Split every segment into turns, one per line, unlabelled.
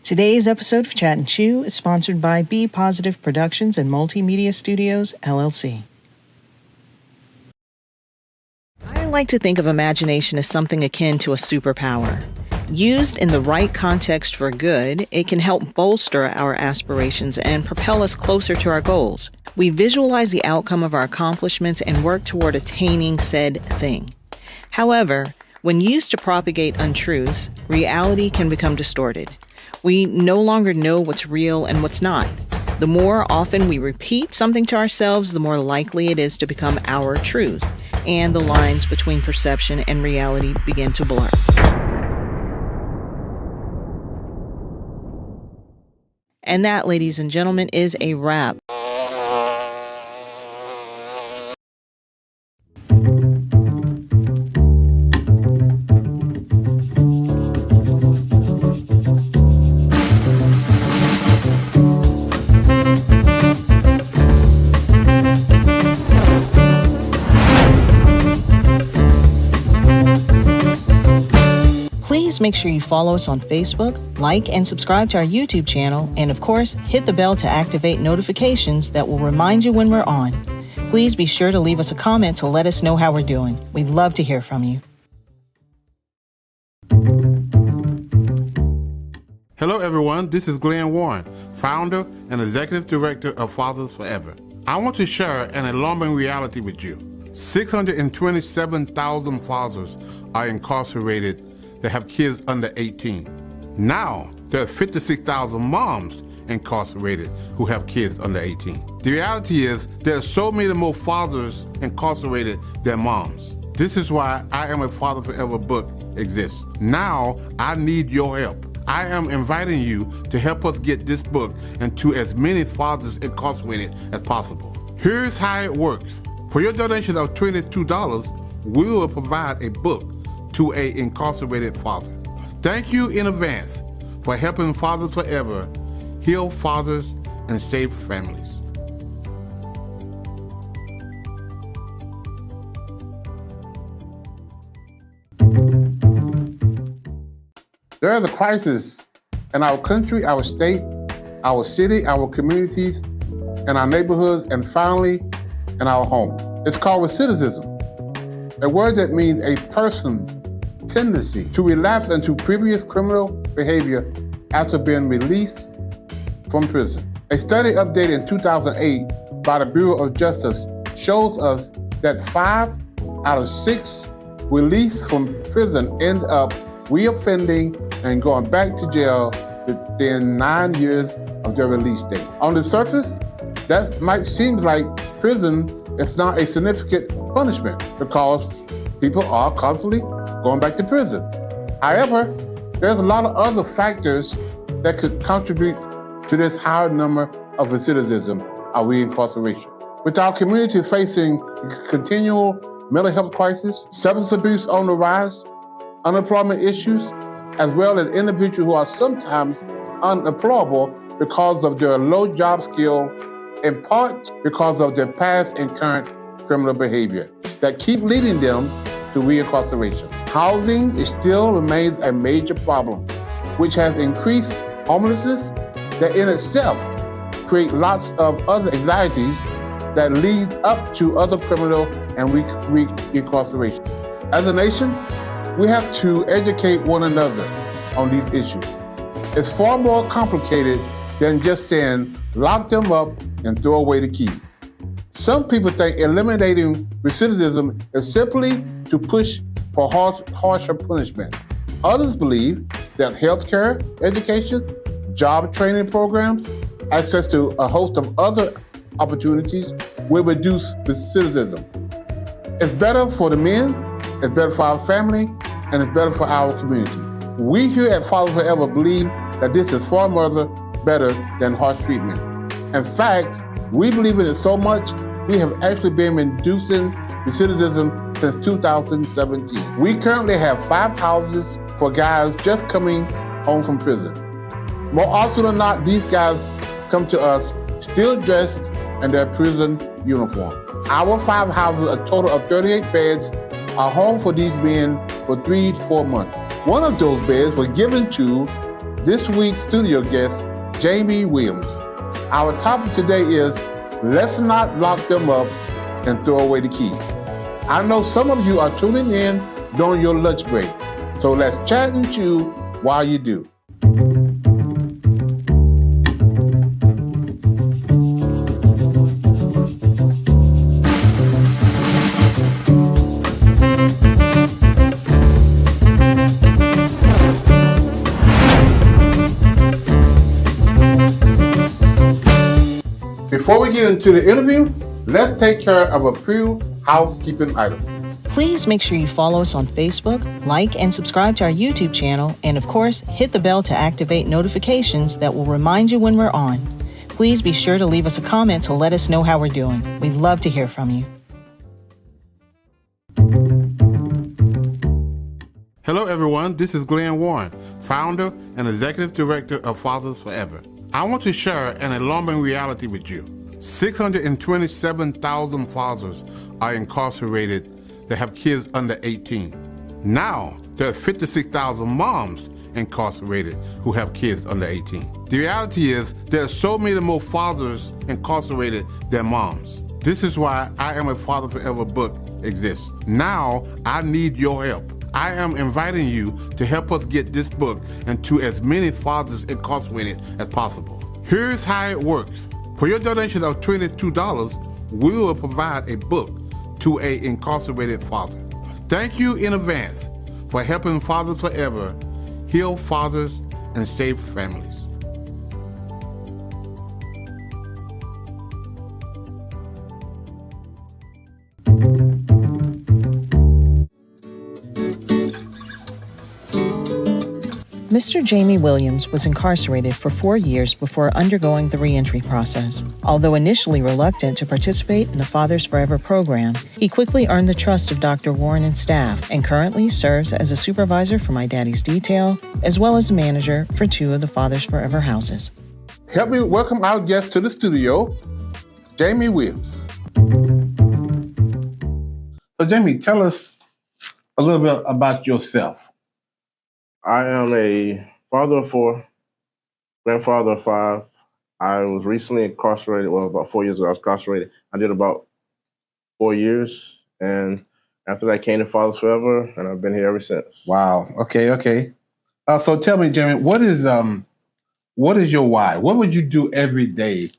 Today's episode of Chat-N-Chew is sponsored by Be Positive Productions and Multimedia Studios, LLC. I like to think of imagination as something akin to a superpower. Used in the right context for good, it can help bolster our aspirations and propel us closer to our goals. We visualize the outcome of our accomplishments and work toward attaining said thing. However, when used to propagate untruths, reality can become distorted. We no longer know what's real and what's not. The more often we repeat something to ourselves, the more likely it is to become our truth, and the lines between perception and reality begin to blur. And that, ladies and gentlemen, is a wrap. Please make sure you follow us on Facebook, like and subscribe to our YouTube channel, and of course, hit the bell to activate notifications that will remind you when we're on. Please be sure to leave us a comment to let us know how we're doing. We'd love to hear from you.
Hello everyone, this is Glenn Warren, founder and executive director of Fathers Forever. I want to share an alarming reality with you. 627,000 fathers are incarcerated that have kids under 18. Now, there are 56,000 moms incarcerated who have kids under 18. The reality is there are so many more fathers incarcerated than moms. This is why I Am a Father Forever book exists. Now, I need your help. I am inviting you to help us get this book into as many fathers incarcerated as possible. Here's how it works. For your donation of $22, we will provide a book to an incarcerated father. Thank you in advance for helping Fathers Forever heal fathers and save families. There is a crisis in our country, our state, our city, our communities, in our neighborhoods, and finally, in our home. It's called recidivism, a word that means a person's tendency to relapse into previous criminal behavior after being released from prison. A study updated in 2008 by the Bureau of Justice shows us that 5 out of 6 released from prison end up reoffending and going back to jail within 9 years of their release date. On the surface, that might seem like prison is not a significant punishment because people are constantly going back to prison. However, there's a lot of other factors that could contribute to this higher number of recidivism or reincarceration. With our community facing continual mental health crisis, substance abuse on the rise, unemployment issues, as well as individuals who are sometimes unemployable because of their low job skill, in part because of their past and current criminal behavior that keep leading them to reincarceration. Housing still remains a major problem, which has increased homelessness that in itself create lots of other anxieties that lead up to other criminal and reincarceration. As a nation, we have to educate one another on these issues. It's far more complicated than just saying, lock them up and throw away the key. Some people think eliminating recidivism is simply to push for harsher punishment. Others believe that healthcare, education, job training programs, access to a host of other opportunities will reduce recidivism. It's better for the men, it's better for our family, and it's better for our community. We here at Fathers Forever believe that this is far more better than harsh treatment. In fact, we believe in it so much, we have actually been reducing recidivism since 2017. We currently have 5 houses for guys just coming home from prison. More often than not, these guys come to us still dressed in their prison uniform. Our 5 houses, a total of 38 beds, are home for these men for 3 to 4 months. One of those beds was given to this week's studio guest, Jamie Williams. Our topic today is, let's not lock them up and throw away the key. I know some of you are tuning in during your lunch break, so let's chat and chew while you do. Before we get into the interview, let's take care of a few housekeeping items.
Please make sure you follow us on Facebook, like and subscribe to our YouTube channel, and of course, hit the bell to activate notifications that will remind you when we're on. Please be sure to leave us a comment to let us know how we're doing. We'd love to hear from you.
Hello everyone, this is Glenn Warren, founder and executive director of Fathers Forever. I want to share an alarming reality with you. 627,000 fathers are incarcerated that have kids under 18. Now, there are 56,000 moms incarcerated who have kids under 18. The reality is, there are so many more fathers incarcerated than moms. This is why I Am a Father Forever book exists. Now, I need your help. I am inviting you to help us get this book into as many fathers incarcerated as possible. Here's how it works. For your donation of $22, we will provide a book to an incarcerated father. Thank you in advance for helping Fathers Forever heal fathers and save families.
Mr. Jamie Williams was incarcerated for 4 years before undergoing the reentry process. Although initially reluctant to participate in the Fathers Forever program, he quickly earned the trust of Dr. Warren and staff and currently serves as a supervisor for My Daddy's Detail, as well as a manager for 2 of the Fathers Forever houses.
Help me welcome our guest to the studio, Jamie Williams. So Jamie, tell us a little bit about yourself.
I am a father of 4, grandfather of 5. I was recently incarcerated. Well, about 4 years ago, I was incarcerated. I did about 4 years. And after that, I came to Fathers Forever, and I've been here ever since.
Wow. Okay. So tell me, Jamie, what is your why? What would you do every day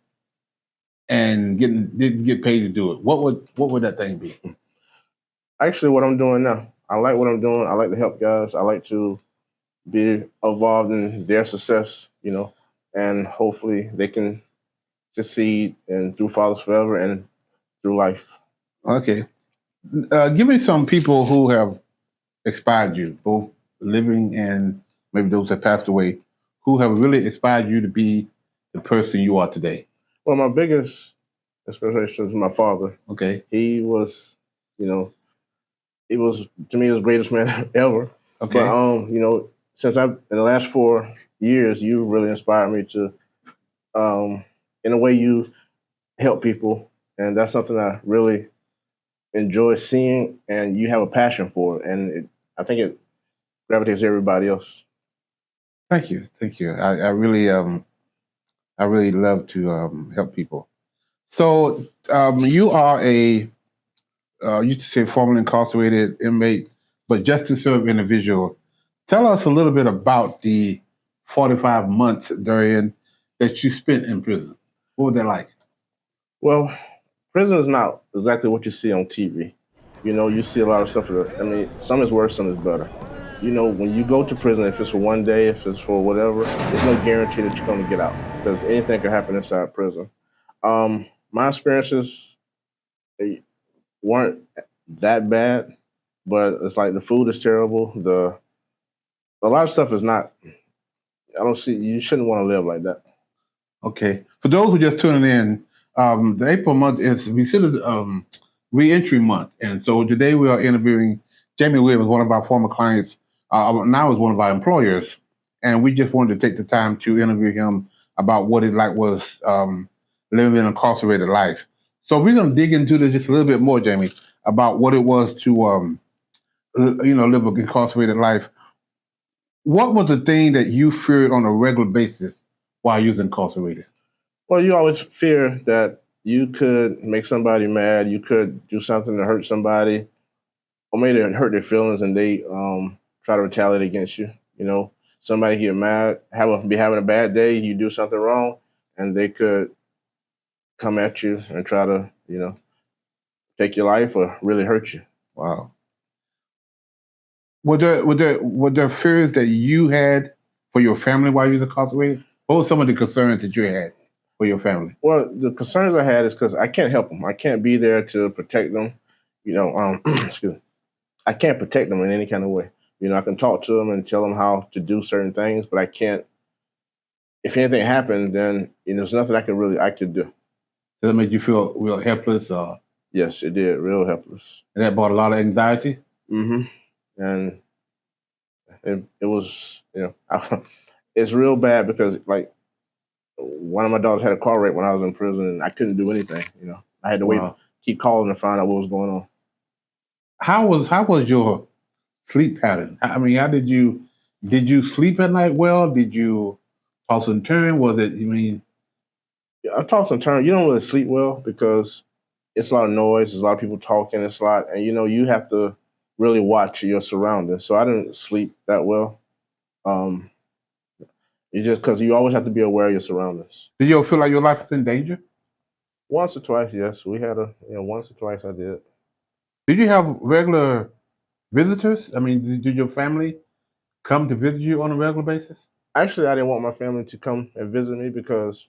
and didn't get paid to do it? What would that thing be?
Actually, what I'm doing now. I like what I'm doing. I like to help guys. I like to be involved in their success, and hopefully they can succeed and through Fathers Forever and through life.
Okay. Give me some people who have inspired you, both living and maybe those that passed away, who have really inspired you to be the person you are today.
Well, my biggest inspiration is my father.
Okay.
He was, to me, the greatest man ever.
Okay.
But, since in the last 4 years, you really inspired me to, in a way, you help people, and that's something I really enjoy seeing, and you have a passion for it, and I think it gravitates everybody else.
Thank you. I really love to help people. So you are a used to say formerly incarcerated inmate, but just to serve individual. Tell us a little bit about the 45 months, Darian, that you spent in prison. What was that like?
Well, prison is not exactly what you see on TV. You see a lot of stuff. Some is worse, some is better. When you go to prison, if it's for one day, if it's for whatever, there's no guarantee that you're going to get out because anything can happen inside prison. My experiences weren't that bad, but it's like the food is terrible. A lot of stuff is not. You shouldn't want to live like that.
Okay. For those who just tuning in, the April month is considered re-entry month, and so today we are interviewing Jamie Williams, one of our former clients. Now is one of our employers, and we just wanted to take the time to interview him about what it was living an incarcerated life. So we're going to dig into this just a little bit more, Jamie, about what it was to live an incarcerated life. What was the thing that you feared on a regular basis while you was incarcerated?
Well, you always fear that you could make somebody mad, you could do something to hurt somebody, or maybe hurt their feelings, and they try to retaliate against you. You know, somebody get mad, be having a bad day, you do something wrong, and they could come at you and try to, take your life or really hurt you.
Wow. Were there fears that you had for your family while you was incarcerated? What were some of the concerns that you had for your family?
Well, the concerns I had is because I can't help them. I can't be there to protect them. Excuse me. I can't protect them in any kind of way. I can talk to them and tell them how to do certain things, but I can't. If anything happens, then there's nothing I could do.
Does that make you feel real helpless?
Yes, it did. Real helpless.
And that brought a lot of anxiety?
Mm-hmm. And it was, it's real bad because like one of my daughters had a car wreck when I was in prison, and I couldn't do anything. I had to wait, keep calling to find out what was going on.
How was your sleep pattern? I mean, how did you sleep at night well? Did you toss and turn? Was it?
Yeah, I toss and turn. You don't really sleep well because it's a lot of noise. There's a lot of people talking. It's a lot, and you have to really watch your surroundings. So I didn't sleep that well. It's just because you always have to be aware of your surroundings.
Did you ever feel like your life was in danger?
Once or twice, yes. We had once or twice I did.
Did you have regular visitors? I mean, did your family come to visit you on a regular basis?
Actually, I didn't want my family to come and visit me because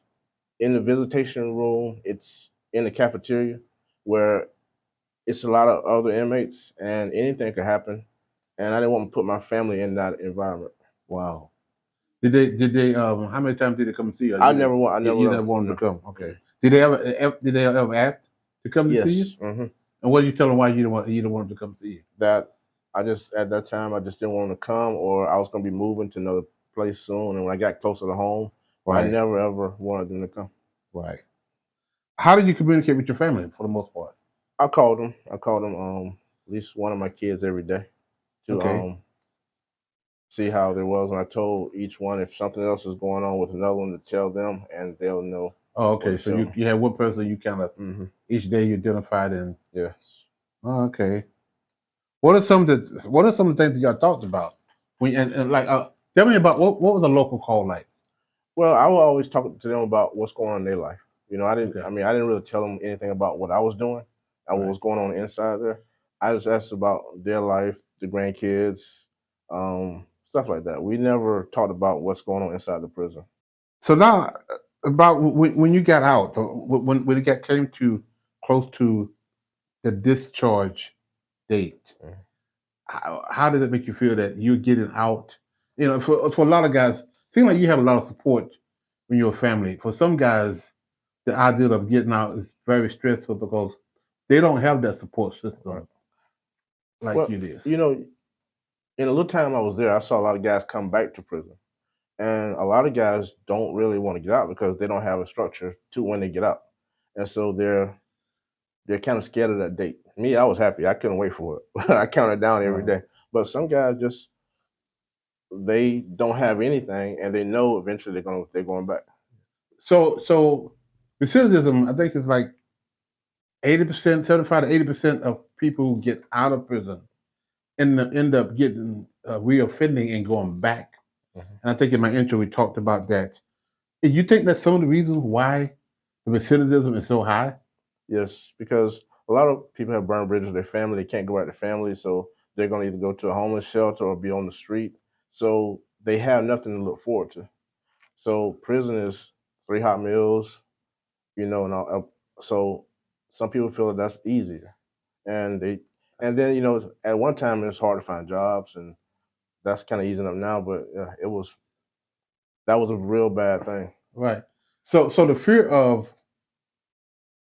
in the visitation room, it's in the cafeteria where it's a lot of other inmates and anything could happen. And I didn't want to put my family in that environment.
Wow. Did they how many times did they come and see you?
I never want. I never.
You never wanted to come. Okay. Did they ever ask to come to see you?
Yes. Mm-hmm.
And what did you tell them why you didn't want them to come see you?
That at that time I just didn't want them to come, or I was going to be moving to another place soon. And when I got closer to home, I
Right.
never ever wanted them to come.
Right. How did you communicate with your family for the most part?
I called them. At least one of my kids every day to
Okay.
see how there was, and I told each one if something else is going on with another one to tell them, and they'll know.
Oh, okay. So you had one person you kind of each day you identified and
yes.
Oh, okay. What are some of the things that y'all talked about? And like tell me about what was the local call like?
Well, I will always talk to them about what's going on in their life. I didn't.
Okay.
I mean, I didn't really tell them anything about what I was doing and what was going on inside there. I just asked about their life, the grandkids, stuff like that. We never talked about what's going on inside the prison.
So now about when you got out, when came to close to the discharge date, how did it make you feel that you're getting out? For a lot of guys, seems like you have a lot of support from your family. For some guys, the idea of getting out is very stressful because they don't have that support system like you did.
In a little time I was there, I saw a lot of guys come back to prison. And a lot of guys don't really want to get out because they don't have a structure to when they get out. And so they're kind of scared of that date. Me, I was happy. I couldn't wait for it. I counted down every day. But some guys just they don't have anything and they know eventually they're going back.
So recidivism, I think it's like 80%, 75 to 80% of people who get out of prison end up getting reoffending and going back. And I think in my intro we talked about that. And you think that's some of the reasons why the recidivism is so high?
Yes, because a lot of people have burned bridges with their family. They can't go back to family, so they're going to either go to a homeless shelter or be on the street. So they have nothing to look forward to. So prison is 3 hot meals, and so some people feel that that's easier, and then at one time it was hard to find jobs, and that's kind of easing up now. But that was a real bad thing.
Right. So the fear of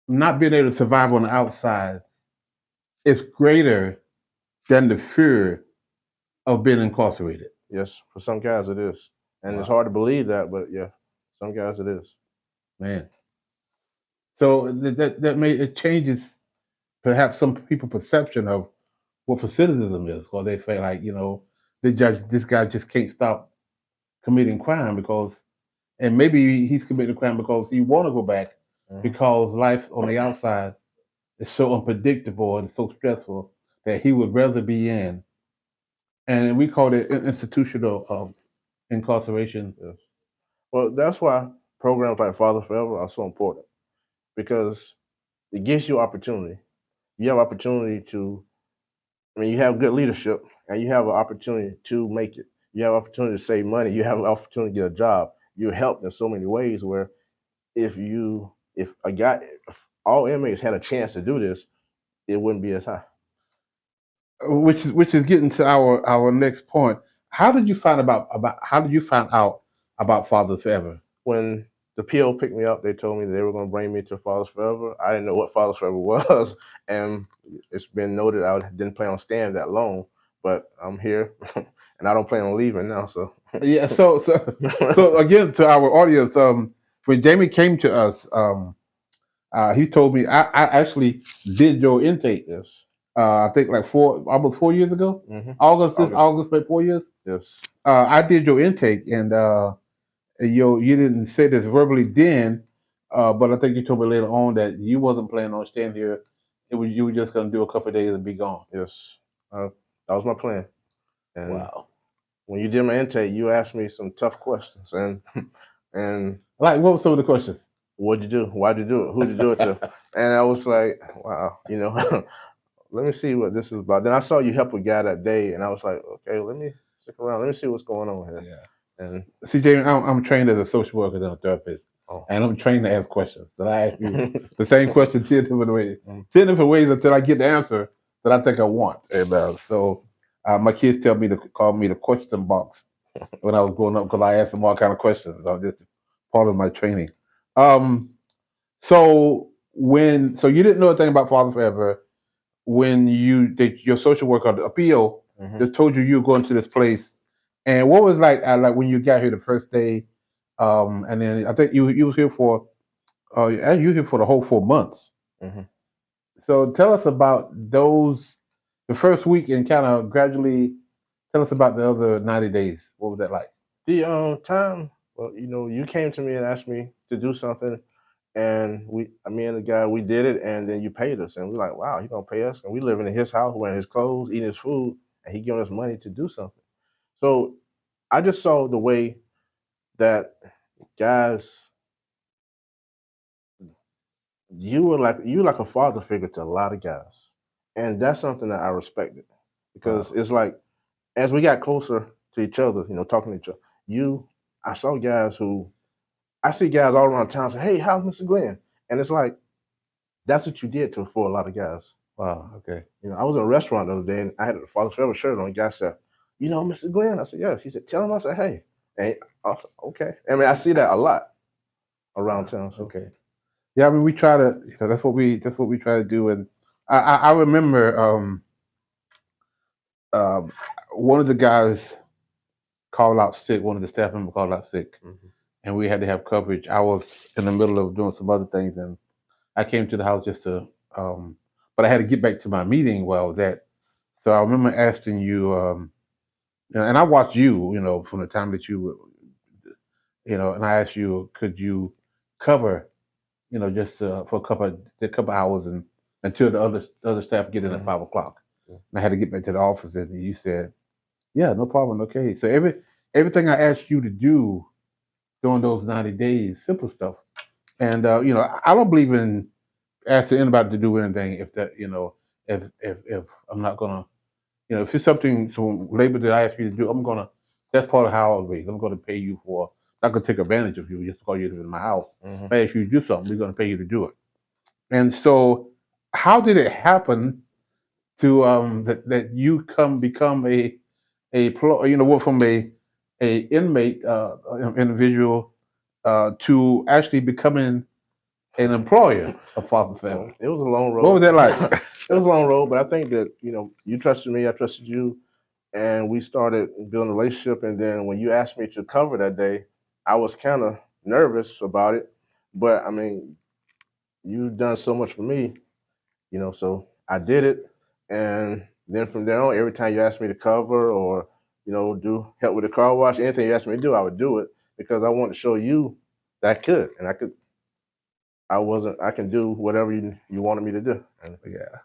not being able to survive on the outside is greater than the fear of being incarcerated.
Yes, for some guys it is, and
Wow.
it's hard to believe that, but yeah, some guys it is.
Man. So it changes perhaps some people's perception of what recidivism is, or they feel like this guy just can't stop committing crime because, and maybe he's committing crime because he want to go back because life on the outside is so unpredictable and so stressful that he would rather be in. And we call it institutional incarceration.
Yes. Well, that's why programs like Father Forever are so important because it gives you opportunity. You have opportunity to, I mean, you have good leadership and you have an opportunity to make it. You have opportunity to save money. You have an opportunity to get a job. You're helped in so many ways where if a guy, if all inmates had a chance to do this, it wouldn't be as high.
Which is getting to our next point. How did you find out about Fathers Forever?
When the PO picked me up, they told me they were going to bring me to Fathers Forever. I didn't know what Fathers Forever was, and it's been noted I didn't plan on staying that long, but I'm here, and I don't plan on leaving now. So
Yeah. So again, to our audience, when Jamie came to us, he told me I actually did your intake.
yes,
I think like almost 4 years ago.
mm-hmm.
August, like 4 years.
Yes.
I did your intake, and you didn't say this verbally then, but I think you told me later on that you wasn't planning on staying here. You were just gonna do a couple of days and be gone.
Yes, that was my plan. And
Wow.
when you did my intake, you asked me some tough questions, and and
Like, what were some of the questions?
what'd you do? Why'd you do it? Who'd you do it to? And I was like, wow, let me see what this is about. Then I saw you help a guy that day, and I was like, okay, let me stick around. Let me see what's going on here.
Yeah.
And
See, Jamie, I'm trained as a social worker and a therapist,
oh,
and I'm trained to ask questions. So I ask you the same question 10 different ways,
Mm.
10 different ways until I get the answer that I think I want. And so my kids tell me to call me the question box when I was growing up because I asked them all kind of questions. I was just part of my training. Um, so you didn't know a thing about Father Forever when your social worker, the appeal,
mhm.
just told you were going to this place. And what was like when you got here the first day? And then I think you was here for you were here for the whole 4 months.
Mhm.
So tell us about the first week, and kind of gradually tell us about the other 90 days. What was that like?
The time, well, you came to me and asked me to do something, and me and the guy, we did it, and then you paid us, and we're like, wow, he gonna pay us, and we living in his house, wearing his clothes, eating his food, and he giving us money to do something. So I just saw the way that guys, you were like a father figure to a lot of guys, and that's something that I respected because it's like as we got closer to each other, talking to each other, I saw guys who I see guys all around town say, "Hey, how's Mr. Glenn?" And it's like that's what you did for a lot of guys.
Wow. Okay.
I was in a restaurant the other day and I had a Father Forever shirt on. The guy said, Mr. Glenn. I said, "Yes." He said, "Tell him." I said, "Hey." And I said, "Okay." I mean, I see that a lot around town. So.
Okay. Yeah, I mean, we try to. That's what we try to do. And I remember um, one of the guys called out sick. One of the staff members called out sick,
Mhm.
and we had to have coverage. I was in the middle of doing some other things, and I came to the house just to. But I had to get back to my meeting where I was at. So I remember asking you, and I watched you, from the time that and I asked you, could you cover, just for a couple hours and until the other staff get in at
Mhm.
5 o'clock.
Yeah.
And I had to get back to the office, and you said, "Yeah, no problem. Okay." So everything I asked you to do during those 90 days, simple stuff. And I don't believe in asking anybody to do anything if that, if I'm not gonna, if it's something some labor that I ask you to do, that's part of how I'll raise. I'm gonna pay you for. Not gonna take advantage of you just because you live in my house.
Mhm.
But if you do something, we're gonna pay you to do it. And so, how did it happen to that you become went from a inmate individual to actually becoming an employer of Father Forever?
It was a long road.
What was that like?
It was a long road, but I think that you trusted me, I trusted you, and we started building a relationship. And then when you asked me to cover that day, I was kind of nervous about it, but I mean, you've done so much for me, so I did it. And then from there on, every time you asked me to cover or do help with the car wash. Anything you asked me to do, I would do it because I want to show you that I could, and I can do whatever you wanted me to do. And
Yeah.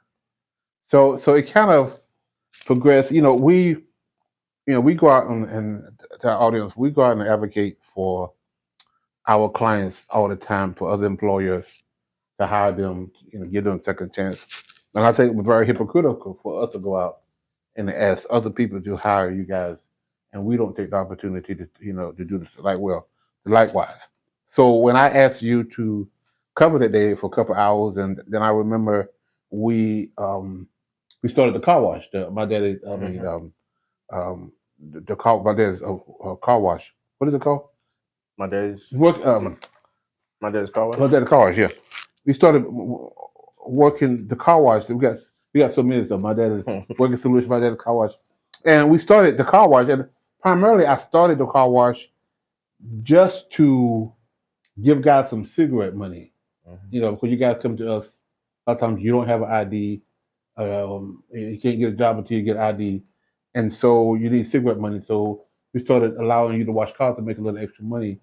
So it kind of progressed. We go out and to our audience, we go out and advocate for our clients all the time for other employers to hire them, give them a second chance. And I think it was very hypocritical for us to go out and ask other people to hire you guys, and we don't take the opportunity to do this likewise. So when I asked you to cover the day for a couple hours, and then I remember we started the car wash. My daddy, I mean, the car, my dad's car wash. What is it called?
my dad's
Work.
my dad's car wash.
My dad's car wash. Yeah, we started working the car wash. We got so many stuff. My dad is working solution. My dad's car wash, and we started the car wash. And primarily, I started the car wash just to give guys some cigarette money. Because you guys come to us, a lot of times you don't have an ID. You can't get a job until you get ID, and so you need cigarette money. So we started allowing you to wash cars to make a little extra money.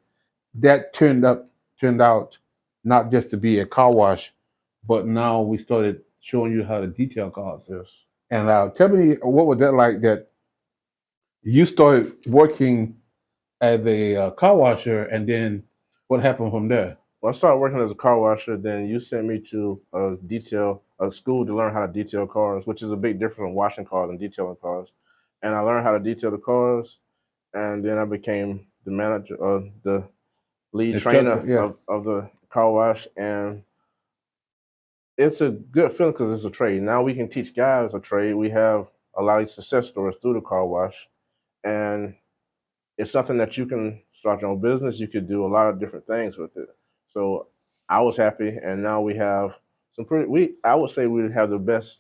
That turned out not just to be a car wash, but now we started showing you how to detail cars.
Yes.
And tell me, what was that like? That you started working as a car washer, and then what happened from there?
When I started working as a car washer, then you sent me to a school to learn how to detail cars, which is a big difference from washing cars and detailing cars. And I learned how to detail the cars, and then I became the manager, the lead
Instructor,
trainer
yeah.
of the car wash, and it's a good feeling because it's a trade. Now we can teach guys a trade. We have a lot of success stories through the car wash, and it's something that you can start your own business. You could do a lot of different things with it. So I was happy, and now we have some pretty. I would say we have the best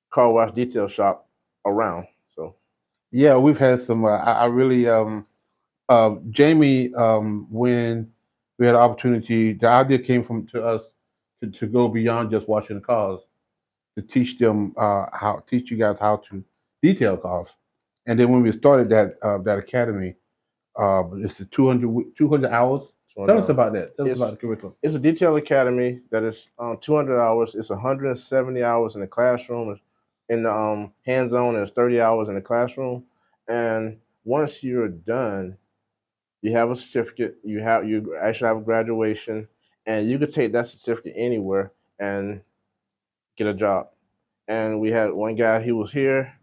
car wash detail shop around. So
Yeah, we've had some. I really, Jamie, when we had the opportunity, the idea came from to us to go beyond just washing the cars, to teach you guys how to detail cars. And then when we started that academy, it's a 200 hours. Tell us about that. Tell us about the curriculum.
It's a detail academy that is 200 hours. It's 170 hours in the classroom. In the hands-on, there's 30 hours in the classroom. And once you're done, you have a certificate. You actually have a graduation, and you could take that certificate anywhere and get a job. And we had one guy. He was here.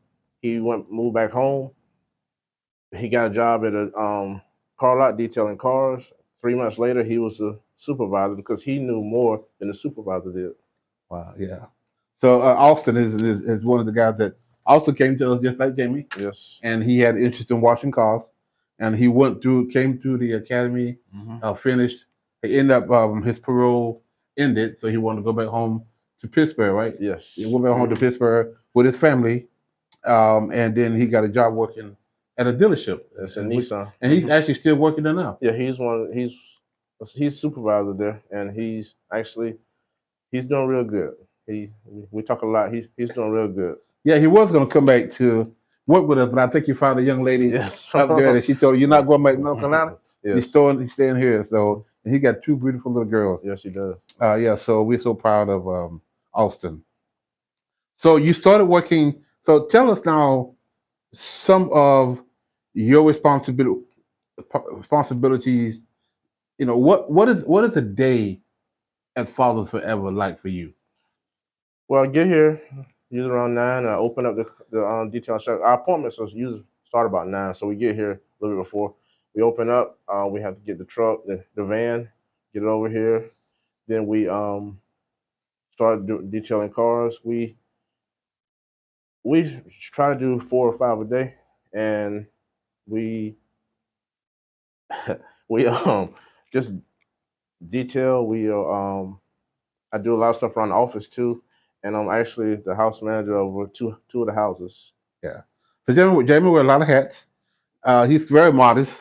He moved back home. He got a job at a car lot detailing cars. 3 months later, he was a supervisor because he knew more than the supervisor did.
Wow, yeah. So Austin is one of the guys that also came to us just like Jamie,
Yes.
and he had interest in washing cars, and he came through the academy, finished. He ended up his parole ended, so he wanted to go back home to Pittsburgh, right?
Yes.
He went back home to Pittsburgh with his family, and then he got a job working at a dealership.
It's a Nissan.
And he's actually still working there now.
Yeah, he's supervisor there, and he's doing real good. We talk a lot. He's doing real good.
Yeah, he was going to come back to work with us, but I think you found a young lady
Yes.
up there that she told you, you're not going back to North Carolina.
Yes.
He's staying here. So and he got two beautiful little girls.
Yes, he does.
Yeah, so we're so proud of Austin. So you started working. So tell us now some of your responsibilities. What is a day at Fathers Forever like for you?
Well, I get here usually around 9. I open up the detail shop. Our appointments usually start about 9, so we get here a little bit before. We open up. We have to get the truck, the van, get it over here. Then we start detailing cars. We try to do 4 or 5 a day, and we we just detail. I do a lot of stuff around the office too, and I'm actually the house manager over two of the houses.
Yeah. So Jamie wears a lot of hats. He's very modest.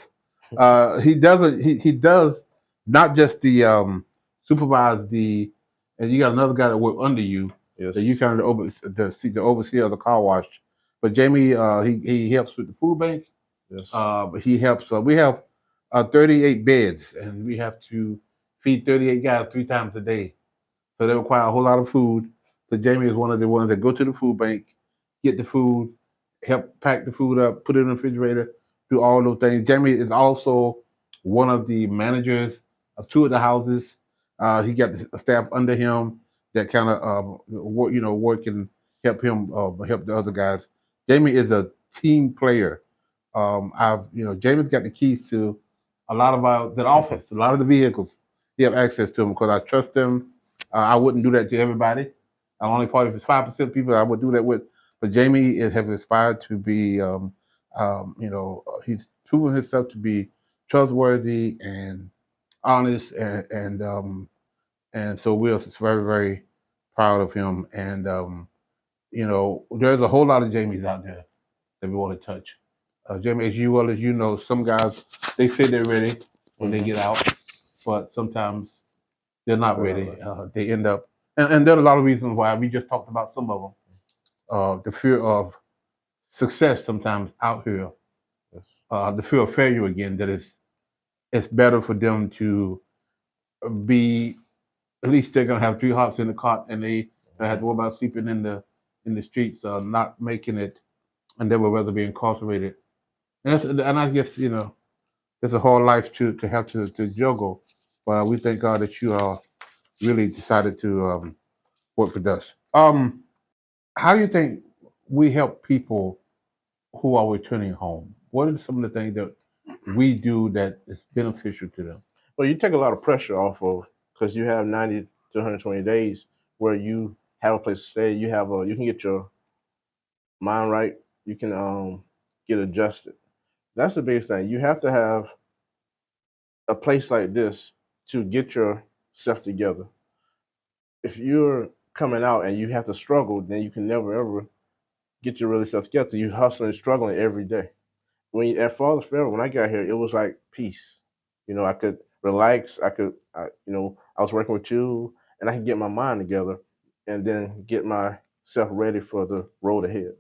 He does not just the supervise the, and you got another guy that work under you.
Yes.
That you kind of the overseer of the car wash. But Jamie, he helps with the food bank.
Yes.
But he helps. We have 38 beds, and we have to feed 38 guys 3 times a day. So they require a whole lot of food. So Jamie is one of the ones that go to the food bank, get the food, help pack the food up, put it in the refrigerator, do all those things. Jamie is also one of the managers of 2 of the houses. He got a staff under him that kind of work and help him help the other guys. Jamie is a team player. Jamie's got the keys to a lot of the office, a lot of the vehicles. He have access to them because I trust him. I wouldn't do that to everybody. I only probably if it's 5% of people I would do that with. But Jamie has aspired to be, he's proven himself to be trustworthy and honest, and so we're very very proud of him. And there's a whole lot of Jamies out there that we want to touch. Jamie, as well as you know, some guys they say they're ready when they get out, but sometimes they're not ready. They end up, and there are a lot of reasons why. We just talked about some of them. The fear of success sometimes out here,
Yes.
the fear of failure again. That it's better for them to be at least they're gonna have 3 hearts in the cot, and they don't have to worry about sleeping in the streets, not making it, and they would rather be incarcerated. And I guess there's a whole life to have to juggle. But we thank God that you really decided to work with us. How do you think we help people who are returning home? What are some of the things that we do that is beneficial to them?
Well, you take a lot of pressure off of because you have 90 to 120 days where you have a place to stay. You can get your mind right. You can get adjusted. That's the biggest thing. You have to have a place like this to get yourself together. If you're coming out and you have to struggle, then you can never ever get your really self together. You hustling and struggling every day. At Father's Forever, when I got here, it was like peace. I could relax. I was working with you, and I could get my mind together, and then get myself ready for the road ahead.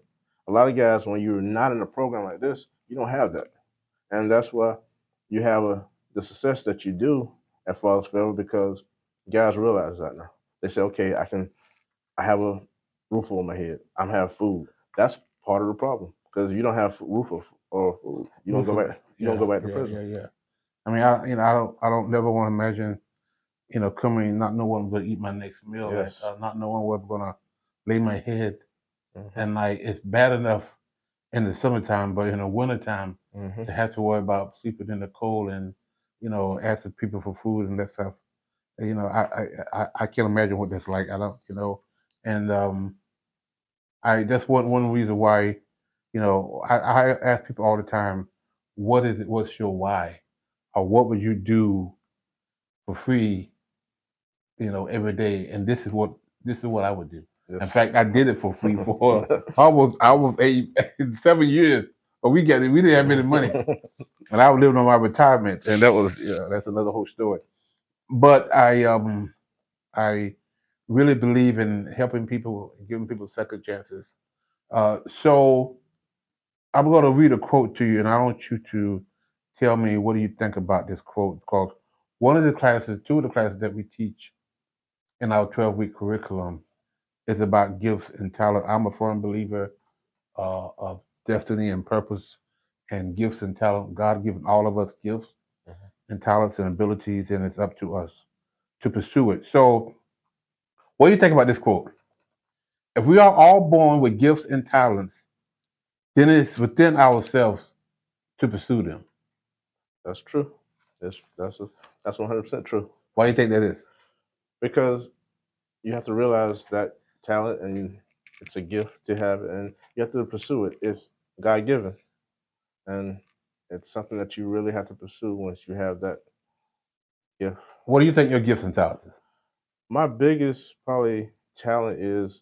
A lot of guys, when you're not in a program like this, you don't have that, and that's why you have the success that you do at Father's Forever because guys realize that now. They say, okay, I have a roof over my head. I have food. That's part of the problem because if you don't have roof or food, you don't go back. You don't go back to prison.
Yeah. I mean, I don't never want to imagine, coming not knowing where to eat my next meal,
Yes.
not knowing where I'm gonna lay my head,
Mm-hmm.
and like it's bad enough in the summertime, but in the wintertime
Mm-hmm.
to have to worry about sleeping in the cold and asking people for food and that stuff. I can't imagine what that's like. I don't, and I that's one reason why, I ask people all the time, what is it? What's your why? Or what would you do for free, every day? And this is what I would do.
Yes.
In fact, I did it for free for almost 7 years. But we didn't have any money, and I was living on my retirement, and that's another whole story. But I really believe in helping people, giving people second chances. So I'm going to read a quote to you, and I want you to tell me what do you think about this quote. Because two of the classes that we teach in our 12-week curriculum is about gifts and talent. I'm a firm believer of destiny and purpose and gifts and talent. God given all of us gifts and talents and abilities, and it's up to us to pursue it. So, what do you think about this quote? If we are all born with gifts and talents, then it's within ourselves to pursue them.
That's true. That's 100% true.
Why do you think that is?
Because you have to realize that talent and it's a gift to have, and you have to pursue it. It's God given, and it's something that you really have to pursue once you have that gift.
What do you think your gifts and talents is?
My biggest probably talent is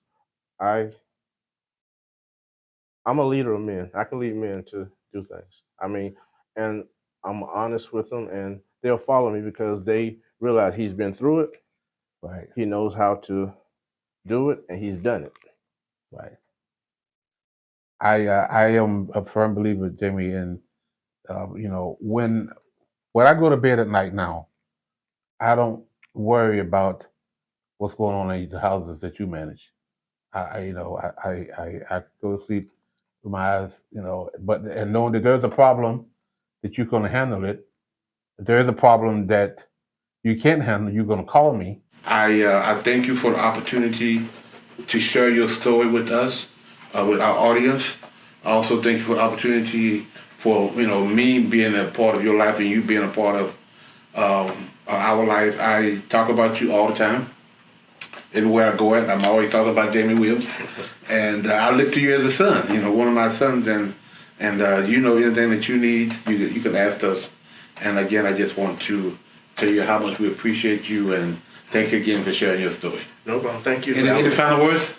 I I'm a leader of men. I can lead men to do things. I mean, and I'm honest with them, and they'll follow me because they realize he's been through it.
Right,
He knows how to do it, and he's done it.
right. I am a firm believer, Jamie, in When I go to bed at night now, I don't worry about what's going on in the houses that you manage. I go to sleep with my eyes, and knowing that there's a problem, that you're going to handle it. If there is a problem that you can't handle, you're going to call me. I thank you for the opportunity to share your story with us, with our audience. I also thank you for the opportunity for me being a part of your life and you being a part of our life. I talk about you all the time. Everywhere I go at, I'm always talking about Jamie Williams, and I look to you as a son. One of my sons, and anything that you need, you can ask us. And again, I just want to tell you how much we appreciate you, and thank you again for sharing your story.
No problem. Thank you.
Any final words?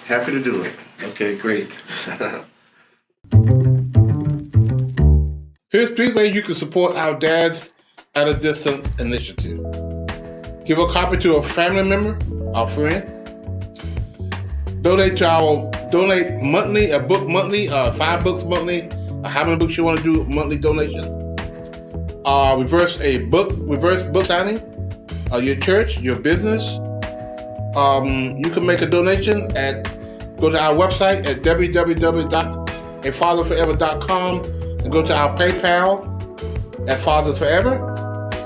Happy to do it.
Okay, great. Here's 3 ways you can support our Dads at a Distance initiative. Give a copy to a family member, our friend. Donate monthly, a book monthly, 5 books monthly, how many books you want to do monthly donation. Reverse book signing, your church, your business. You can make a donation go to our website at www.afatherforever.com and go to our PayPal at Fathers Forever.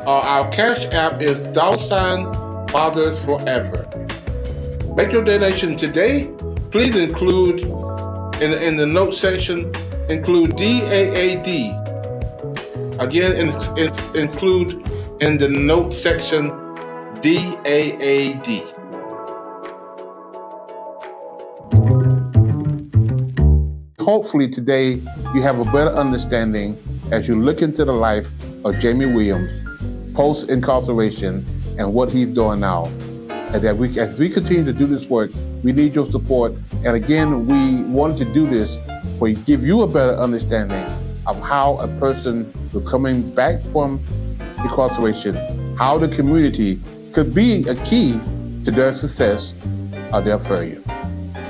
Our Cash App is $Fathers Forever. Make your donation today. Please include in the note section, include DAAD. Again, include in the note section DAAD. Hopefully today you have a better understanding as you look into the life of Jamie Williams, post-incarceration, and what he's doing now. And that as we continue to do this work, we need your support. And again, we wanted to do this to give you a better understanding of how a person who's coming back from incarceration, how the community could be a key to their success or their failure.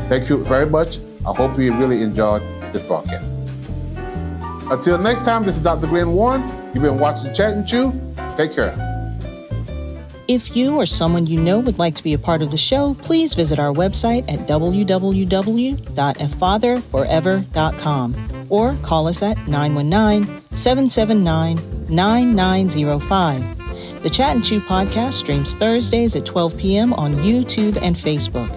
Thank you very much. I hope you really enjoyed this broadcast. Until next time, this is Dr. Glenn Warren. You've been watching Chat-N-Chew. Take care.
If you or someone you know would like to be a part of the show, please visit our website at www.afatherforever.com or call us at 919-779-9905. The Chat-N-Chew podcast streams Thursdays at 12 p.m. on YouTube and Facebook.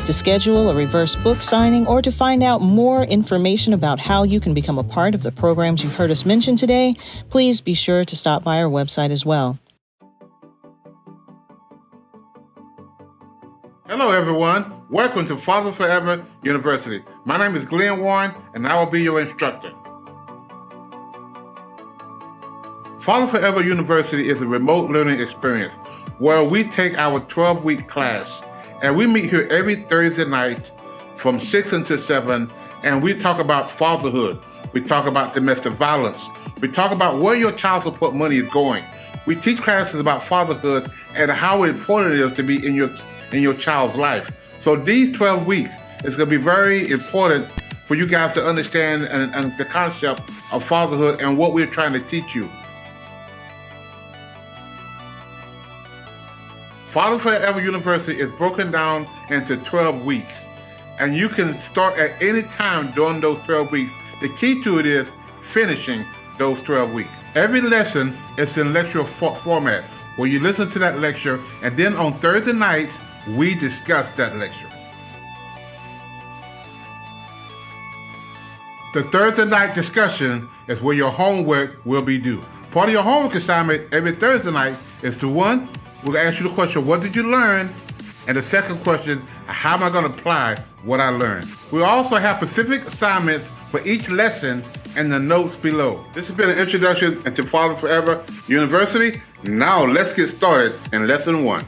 To schedule a reverse book signing or to find out more information about how you can become a part of the programs you heard us mention today, please be sure to stop by our website as well.
Hello, everyone. Welcome to Fathers Forever University. My name is Glenn Warren, and I will be your instructor. Fathers Forever University is a remote learning experience where we take our 12-week class, and we meet here every Thursday night from 6 until 7, and we talk about fatherhood. We talk about domestic violence. We talk about where your child support money is going. We teach classes about fatherhood and how important it is to be in your child's life. So these 12 weeks is going to be very important for you guys to understand and the concept of fatherhood and what we're trying to teach you. Fathers Forever University is broken down into 12 weeks, and you can start at any time during those 12 weeks. The key to it is finishing those 12 weeks. Every lesson is in lecture format, where you listen to that lecture, and then on Thursday nights, we discuss that lecture. The Thursday night discussion is where your homework will be due. Part of your homework assignment every Thursday night is to one, we'll ask you the question, what did you learn? And the second question, how am I going to apply what I learned? We also have specific assignments for each lesson in the notes below. This has been an introduction into Fathers Forever University. Now let's get started in lesson 1.